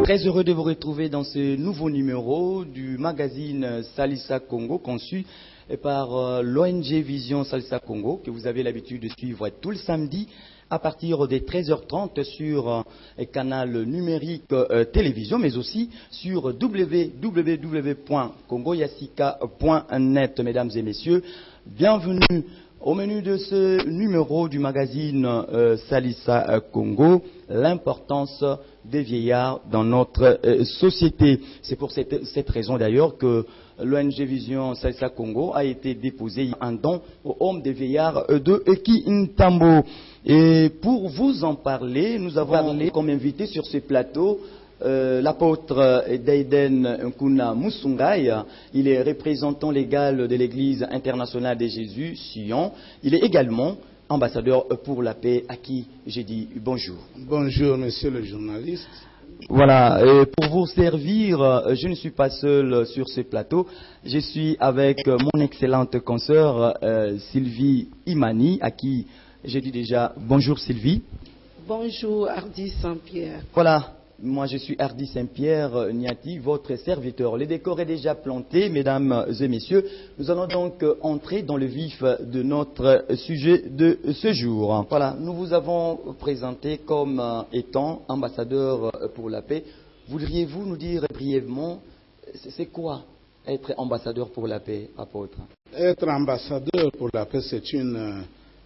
Très heureux de vous retrouver dans ce nouveau numéro du magazine Salissa Congo, conçu par l'ONG Vision Salissa Congo, que vous avez l'habitude de suivre tout le samedi à partir des 13h30 sur canal numérique télévision, mais aussi sur www.congoyassika.net. Mesdames et messieurs, bienvenue au menu de ce numéro du magazine Salissa Congo, l'importance des vieillards dans notre société. C'est pour cette raison d'ailleurs que l'ONG Vision Salissa Congo a été déposé un don au Home des vieillards de Kintambo. Et pour vous en parler, nous avons comme invité sur ce plateau l'apôtre Daiden Nkuna Musungai. Il est représentant légal de l'Église internationale de Jésus, Sion. Il est également ambassadeur pour la paix, à qui j'ai dit bonjour. Bonjour, monsieur le journaliste. Voilà, et pour vous servir, je ne suis pas seul sur ce plateau. Je suis avec mon excellente consoeur Sylvie Imani, à qui j'ai dit déjà bonjour Sylvie. Bonjour Hardy Saint-Pierre. Voilà. Moi, je suis Hardy Saint-Pierre Niati, votre serviteur. Le décor est déjà planté, mesdames et messieurs. Nous allons donc entrer dans le vif de notre sujet de ce jour. Voilà, nous vous avons présenté comme étant ambassadeur pour la paix. Voudriez-vous nous dire brièvement, c'est quoi être ambassadeur pour la paix, apôtre? Être ambassadeur pour la paix, c'est une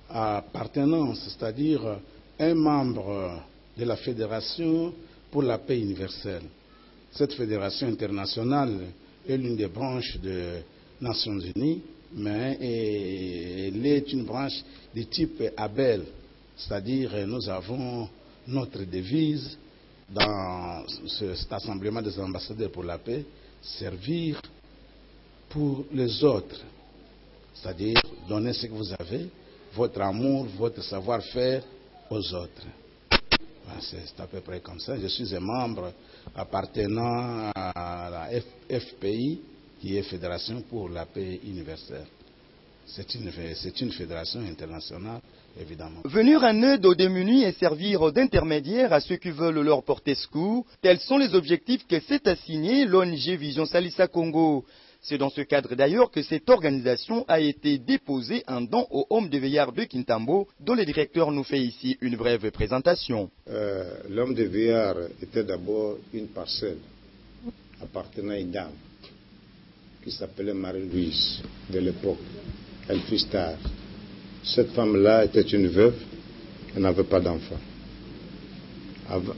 appartenance, c'est-à-dire un membre de la fédération pour la paix universelle. Cette fédération internationale est l'une des branches des Nations Unies, mais elle est une branche de type ABEL, c'est-à-dire nous avons notre devise dans cet assemblement des ambassadeurs pour la paix, servir pour les autres, c'est-à-dire donner ce que vous avez, votre amour, votre savoir-faire aux autres. C'est à peu près comme ça. Je suis un membre appartenant à la FPI, qui est Fédération pour la paix universelle. C'est une fédération internationale, évidemment. Venir en aide aux démunis et servir d'intermédiaire à ceux qui veulent leur porter secours, tels sont les objectifs que s'est assigné l'ONG Vision Salissa Congo. C'est dans ce cadre d'ailleurs que cette organisation a été déposée un don au Homme de Vieillard de Kintambo, dont le directeur nous fait ici une brève présentation. L'Homme de Vieillard était d'abord une parcelle appartenant à une dame qui s'appelait Marie-Louise de l'époque. Elle fut star. Cette femme-là était une veuve, elle n'avait pas d'enfant.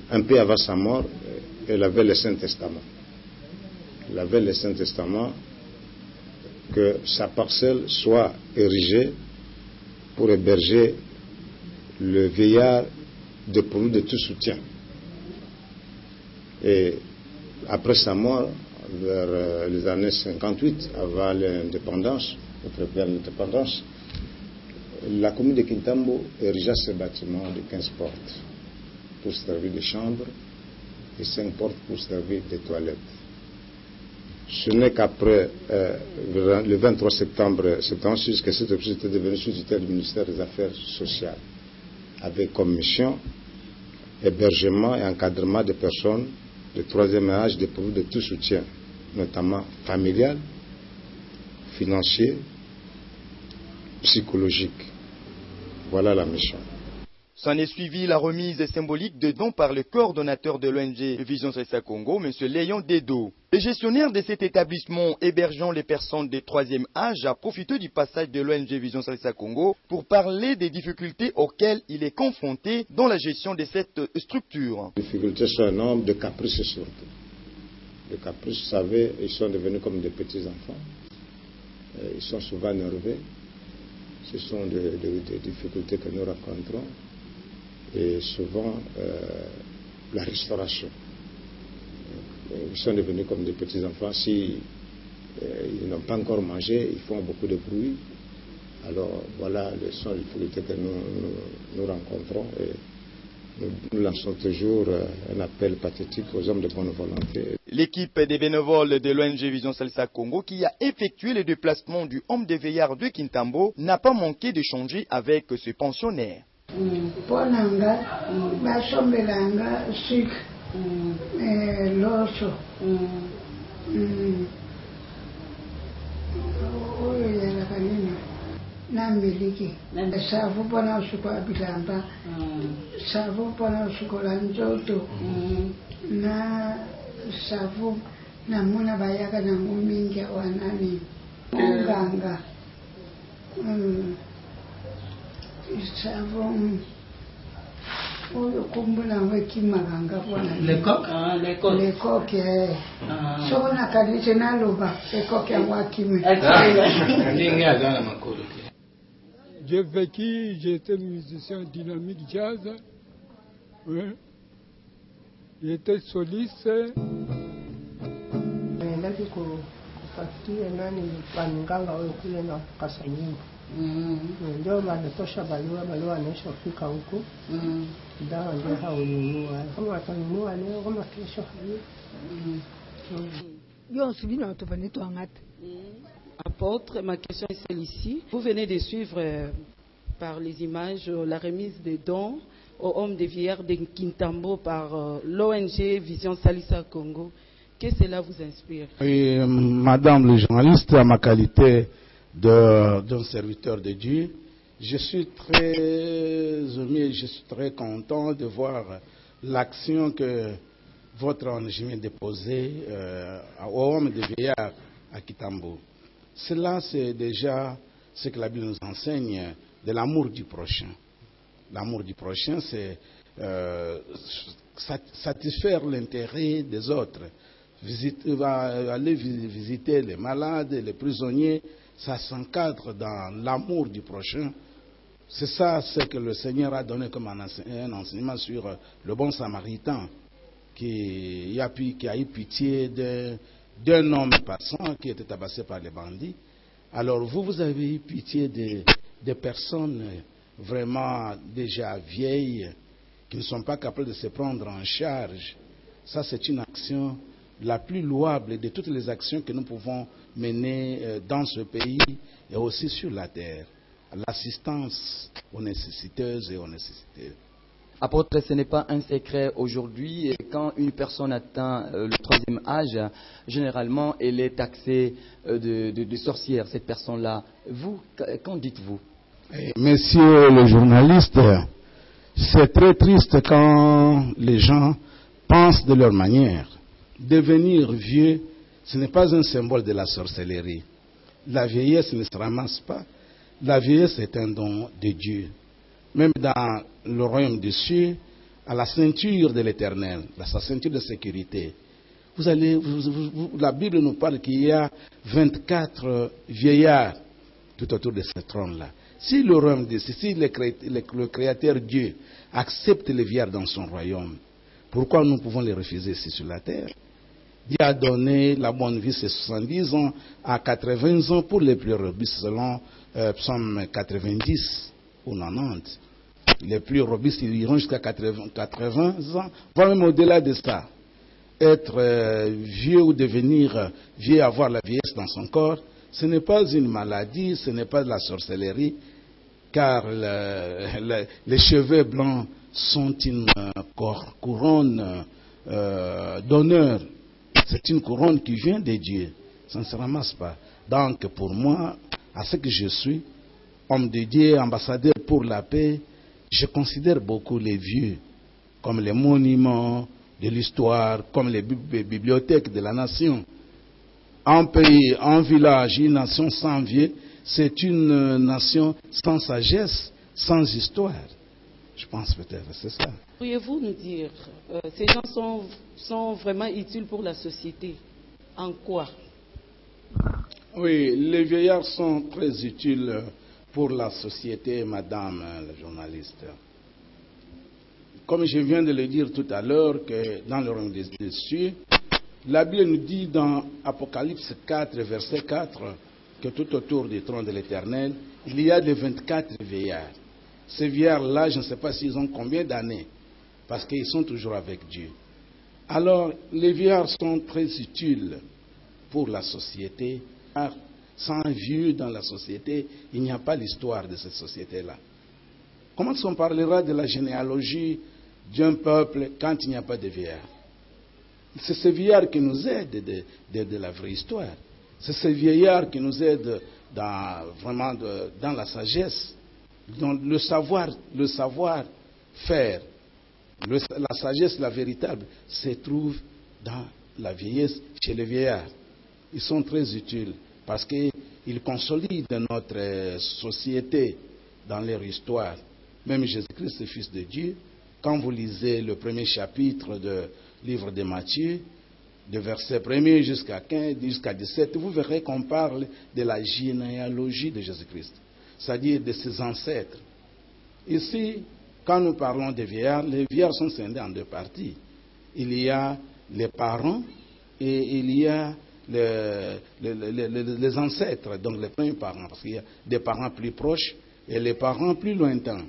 Un peu avant sa mort, elle avait le Saint-Testament. Elle avait le Saint-Testament que sa parcelle soit érigée pour héberger le vieillard dépourvu de tout soutien. Et après sa mort, vers les années 58, avant l'indépendance, pour préparer l'indépendance, la commune de Kintambo érigea ce bâtiment de 15 portes pour servir de chambre et 5 portes pour servir de toilettes. Ce n'est qu'après le 23 septembre 76 que cette office était devenue sous-tutelle du ministère des Affaires sociales, avec comme mission hébergement et encadrement des personnes de troisième âge dépourvues de tout soutien, notamment familial, financier, psychologique. Voilà la mission. S'en est suivi la remise symbolique de dons par le coordonnateur de l'ONG Vision Salissa Congo, M. Léon Dedo. Le gestionnaire de cet établissement hébergeant les personnes de 3e âge a profité du passage de l'ONG Vision Salisa Congo pour parler des difficultés auxquelles il est confronté dans la gestion de cette structure. Les difficultés sont énormes, de caprices surtout. Les caprices, vous savez, ils sont devenus comme des petits-enfants. Ils sont souvent nerveux. Ce sont des difficultés que nous rencontrons. Et souvent, la restauration. Ils sont devenus comme des petits-enfants. Si ils n'ont pas encore mangé, ils font beaucoup de bruit. Alors voilà les sont les difficultés que nous rencontrons. Et nous lançons toujours un appel pathétique aux hommes de bonne volonté. L'équipe des bénévoles de l'ONG Vision Salisa Congo, qui a effectué le déplacement du homme de veillard de Kintambo, n'a pas manqué d'échanger avec ce pensionnaire. Na miliki savu pana usuko abilamba savu pana usuko la njoto na savu na muna bayaka na mumingi wanani unganga savu oyo kumbula weki maganga bwana le coq so na kanise na loba le coq ya wakime ningi azana makolo. J'ai vécu, j'étais musicien dynamique jazz, oui. J'étais soliste. Nendaki kupatia nani paninganga wewe kule na Kasanyingi. Ndio wanatosha balua anaisha kufika huko. Dawa ndio haununua. Kama watanunua leo kama kesho hayo. Yo subina watu paneto angata. Apôtre, ma question est celle-ci. Vous venez de suivre par les images la remise des dons aux hommes de vieillards de Kintambo par l'ONG Vision Salisa Congo. Qu'est-ce que cela vous inspire? Oui, madame le journaliste, à ma qualité d'un serviteur de Dieu, je suis très ému, je suis très content de voir l'action que votre ONG vient de déposer aux hommes de vieillards à Kintambo. Cela, c'est déjà ce que la Bible nous enseigne de l'amour du prochain. L'amour du prochain, c'est satisfaire l'intérêt des autres. Aller visiter les malades, les prisonniers, ça s'encadre dans l'amour du prochain. C'est ça ce que le Seigneur a donné comme un enseignement sur le bon samaritain qui a eu pitié d'un homme passant qui était tabassé par les bandits. Alors vous avez eu pitié des personnes vraiment déjà vieilles qui ne sont pas capables de se prendre en charge. Ça, c'est une action la plus louable de toutes les actions que nous pouvons mener dans ce pays et aussi sur la terre. L'assistance aux nécessiteuses et aux nécessiteux. Apôtre, ce n'est pas un secret aujourd'hui. Quand une personne atteint le 3e âge, généralement, elle est taxée de sorcière, cette personne-là. Vous, qu'en dites-vous? Monsieur le journaliste, c'est très triste quand les gens pensent de leur manière. Devenir vieux, ce n'est pas un symbole de la sorcellerie. La vieillesse ne se ramasse pas. La vieillesse est un don de Dieu. Même dans le royaume des cieux, à la ceinture de l'Éternel, sa ceinture de sécurité. La Bible nous parle qu'il y a 24 vieillards tout autour de ce trône-là. Si le royaume des cieux, si le Créateur Dieu accepte les vieillards dans son royaume, pourquoi nous pouvons les refuser ici sur la terre? Dieu a donné la bonne vie, c'est 70 ans à 80 ans pour les plus robustes, selon Psaume 90 ou 90. Les plus robustes, ils iront jusqu'à 80 ans, voire même au-delà de ça. Être vieux ou devenir vieux, avoir la vieillesse dans son corps, ce n'est pas une maladie, ce n'est pas de la sorcellerie, car les cheveux blancs sont une couronne d'honneur. C'est une couronne qui vient de Dieu. Ça ne se ramasse pas. Donc, pour moi, à ce que je suis, homme de Dieu, ambassadeur pour la paix, je considère beaucoup les vieux comme les monuments de l'histoire, comme les bibliothèques de la nation. Un pays, un village, une nation sans vie, c'est une nation sans sagesse, sans histoire. Je pense peut-être, c'est ça. Pourriez-vous nous dire, ces gens sont vraiment utiles pour la société? En quoi? Oui, les vieillards sont très utiles pour la société, madame la journaliste. Comme je viens de le dire tout à l'heure, que dans le royaume des cieux, la Bible nous dit dans Apocalypse 4, verset 4, que tout autour du trône de l'Éternel, il y a de 24 vieillards. Ces vieillards-là, je ne sais pas s'ils ont combien d'années, parce qu'ils sont toujours avec Dieu. Alors, les vieillards sont très utiles pour la société. Sans vieux dans la société, il n'y a pas l'histoire de cette société-là. Comment est-ce qu'on parlera de la généalogie d'un peuple quand il n'y a pas de vieillards? C'est ces vieillards qui nous aident de la vraie histoire. C'est ces vieillards qui nous aident vraiment dans la sagesse, dans le savoir-faire. La sagesse, la véritable, se trouve dans la vieillesse, chez les vieillards. Ils sont très utiles parce qu'ils consolident notre société dans leur histoire. Même Jésus-Christ, le Fils de Dieu, quand vous lisez le premier chapitre du livre de Matthieu, de verset 1er jusqu'à 15, jusqu'à 17, vous verrez qu'on parle de la généalogie de Jésus-Christ, c'est-à-dire de ses ancêtres. Ici, quand nous parlons des vieillards, les vieillards sont scindés en deux parties. Il y a les parents et il y a les ancêtres, donc les premiers parents, parce qu'il y a des parents plus proches et les parents plus lointains,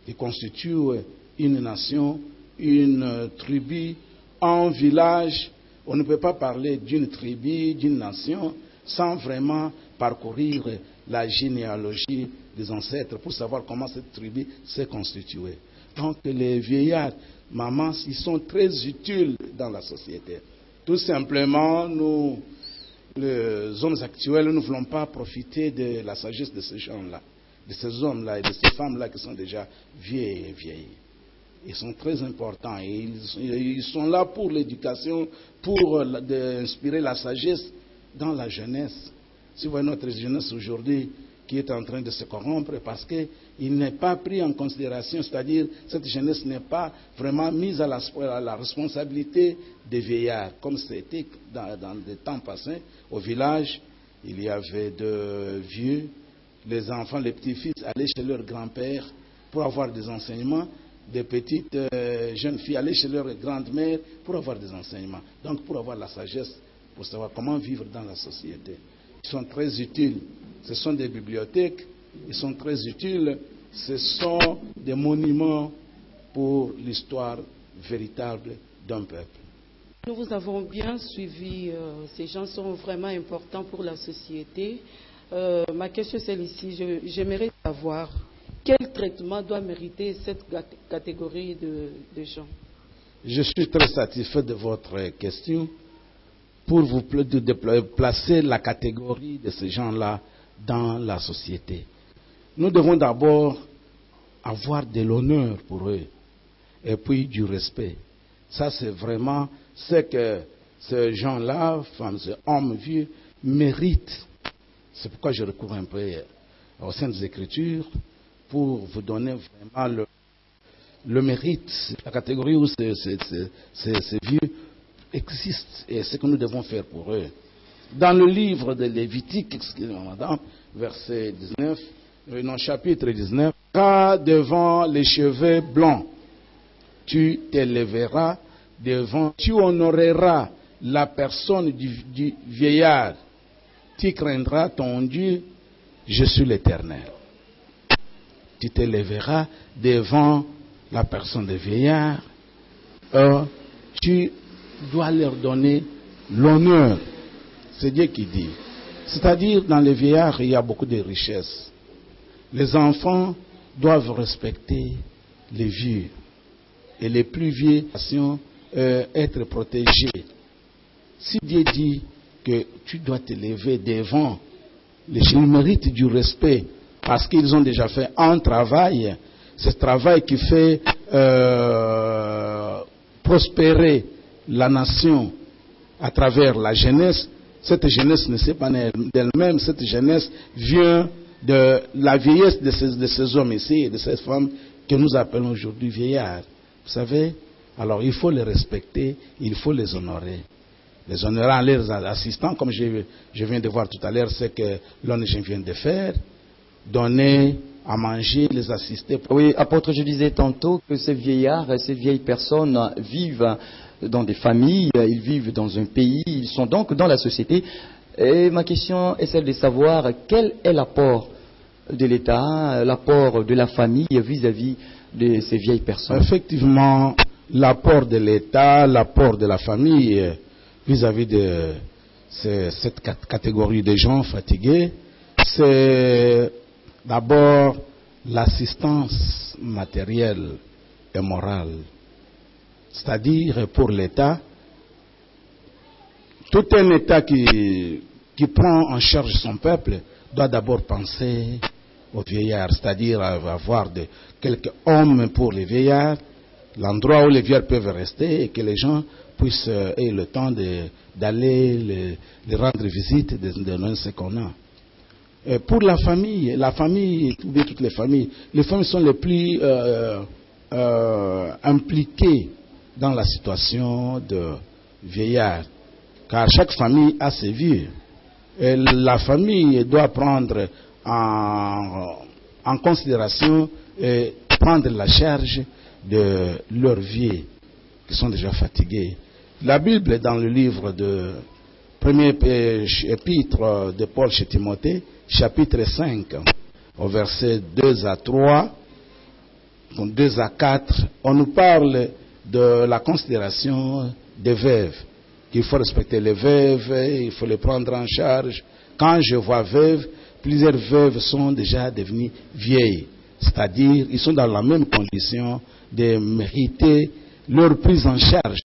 qui constituent une nation, une tribu, un village. On ne peut pas parler d'une tribu, d'une nation, sans vraiment parcourir la généalogie des ancêtres pour savoir comment cette tribu s'est constituée. Donc les vieillards, maman, ils sont très utiles dans la société. Tout simplement, nous, les hommes actuels, nous ne voulons pas profiter de la sagesse de ces gens-là, de ces hommes-là et de ces femmes-là qui sont déjà vieilles et vieilles. Ils sont très importants et ils sont là pour l'éducation, pour inspirer la sagesse dans la jeunesse. Si vous voyez notre jeunesse aujourd'hui qui est en train de se corrompre parce qu'il n'est pas pris en considération, c'est-à-dire cette jeunesse n'est pas vraiment mise à la responsabilité des vieillards, comme c'était dans des temps passés. Au village, il y avait de vieux, les enfants, les petits-fils allaient chez leur grand-père pour avoir des enseignements, des petites jeunes filles allaient chez leur grand-mère pour avoir des enseignements, donc pour avoir la sagesse, pour savoir comment vivre dans la société. Ils sont très utiles. Ce sont des bibliothèques, ils sont très utiles. Ce sont des monuments pour l'histoire véritable d'un peuple. Nous vous avons bien suivi. Ces gens sont vraiment importants pour la société. Ma question c'est ici. J'aimerais savoir quel traitement doit mériter cette catégorie de gens. Je suis très satisfait de votre question pour vous placer la catégorie de ces gens-là dans la société. Nous devons d'abord avoir de l'honneur pour eux et puis du respect. Ça, c'est vraiment ce que ces gens-là, femmes et hommes vieux, méritent. C'est pourquoi je recours un peu aux Saintes Écritures pour vous donner vraiment le mérite. La catégorie où ces vieux existent et ce que nous devons faire pour eux. Dans le livre de Lévitique, excusez-moi madame, verset 19, chapitre 19, car devant les cheveux blancs, tu t'élèveras devant, tu honoreras la personne du vieillard, tu craindras ton Dieu, je suis l'Éternel. Tu t'élèveras devant la personne du vieillard, tu dois leur donner l'honneur. C'est Dieu qui dit. C'est-à-dire, dans les vieillards, il y a beaucoup de richesses. Les enfants doivent respecter les vieux. Et les plus vieux être protégés. Si Dieu dit que tu dois t'élever devant les gens, ils méritent du respect parce qu'ils ont déjà fait un travail. Ce travail qui prospérer la nation à travers la jeunesse, cette jeunesse ne s'est pas née d'elle-même, cette jeunesse vient de la vieillesse de ces hommes ici et de ces femmes que nous appelons aujourd'hui vieillards. Vous savez, alors il faut les respecter, il faut les honorer. Les honorer en leurs assistants, comme je viens de voir tout à l'heure, c'est que l'ONG vient de faire, donner à manger, les assister. Oui, apôtre, je disais tantôt que ces vieillards, ces vieilles personnes vivent dans des familles, ils vivent dans un pays, ils sont donc dans la société. Et ma question est celle de savoir quel est l'apport de l'État, l'apport de la famille vis-à-vis de ces vieilles personnes. Effectivement, l'apport de l'État, l'apport de la famille vis-à-vis de cette catégorie de gens fatigués, c'est d'abord l'assistance matérielle et morale. C'est-à-dire, pour l'État, tout un État qui prend en charge son peuple doit d'abord penser aux vieillards, c'est-à-dire avoir quelques hommes pour les vieillards, l'endroit où les vieillards peuvent rester et que les gens puissent aient le temps d'aller les rendre visite, de donner ce qu'on a. Et pour la famille, toutes les familles sont les plus impliquées dans la situation de vieillard, car chaque famille a ses vieux. Et la famille doit prendre en considération et prendre la charge de leurs vieux qui sont déjà fatigués. La Bible, dans le livre de premier épître de Paul chez Timothée, chapitre 5, au verset 2 à 3, 2 à 4, on nous parle de la considération des veuves, qu'il faut respecter les veuves, il faut les prendre en charge. Quand je vois veuves, plusieurs veuves sont déjà devenues vieilles, c'est-à-dire ils sont dans la même condition de mériter leur prise en charge.